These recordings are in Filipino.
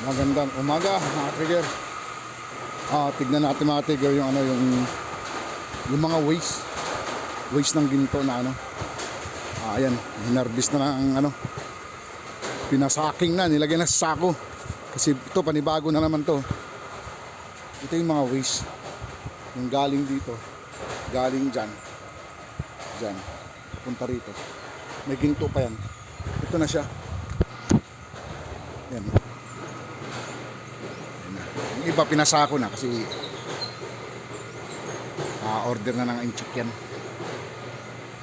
Magandang umaga mga trigger. Tignan natin mga trigger yung yung mga waste ng ginto na ayan, hinarbis na ng pinasaking na, nilagay na sa sako. Kasi ito panibago na naman to. Ito yung mga waste yung galing dito, galing dyan, punta rito. May ginto pa yan. Ito na siya. Yan. Yung iba pinasako na kasi order na ng incheck yan.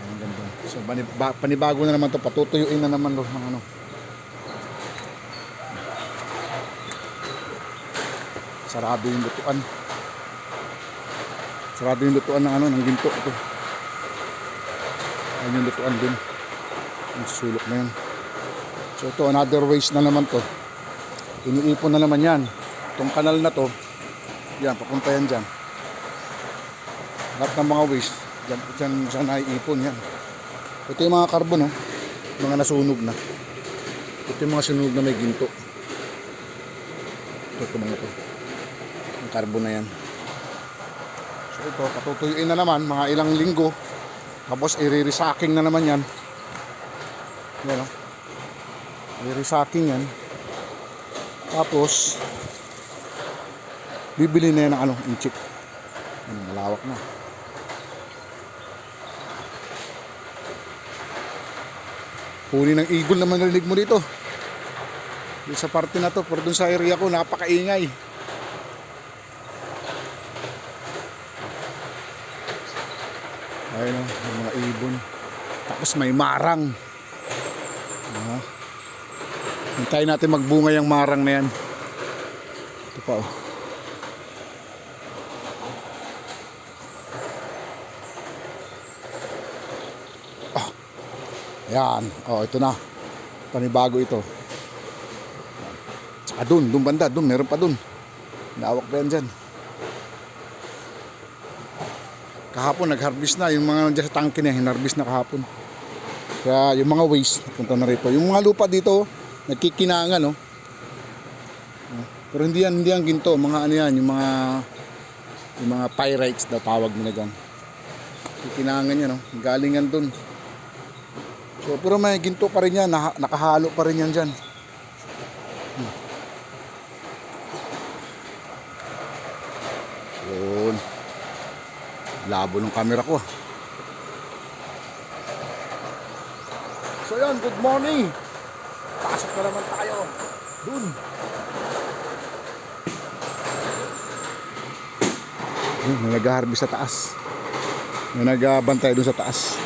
Ayan, ganda. So panibago na naman to, patutuyuin na naman ng sarado yung lutuan. Sarado yung lutuan ng ginto ito. Ayan yung lutuan din. Yung sulok na yan. So ito, another waste na naman to. Iniipon na naman yan. Itong kanal na to, yan, papunta yan dyan. Lahat ng mga waste, dyan siya naiipon yan. Ito yung mga carbon, mga nasunog na. Ito yung mga sunog na may ginto. Ito mga to. Yung carbon na yan. So ito, patutuyuin na naman, mga ilang linggo. Tapos i-re-resacking na naman yan. Yan, i-resacking yan. Tapos bibili na yan ng inchik. Malawak na. Huli ng igol naman narinig mo dito. Dito sa parte na to, pero dun sa area ko napakaingay. Ayun yung mga ibon. Tapos may marang. Hintayin natin magbunga yung marang na yan. Ito pa Ayan. Ito na. Panibago ito. Tsaka dun banda. Dun, meron pa dun. Nawak pa yan dyan. Kahapon nag-harvest na. Yung mga nandiyan sa tangke na, hinarvest na kahapon. Kaya yung mga waste, punta na rito. Yung mga lupa dito, nagkikinangan, Pero hindi yan ginto. Mga yan, yung mga pyrites daw tawag nila dyan. Kikinangan yan, galingan dun. So, pero may ginto pa rin yan, nakahalo pa rin yan dyan. Yun. Labo ng camera ko. So yan, good morning. Pasok na naman tayo. Dun. May nag-harvest sa taas. May nagbantay dun sa taas.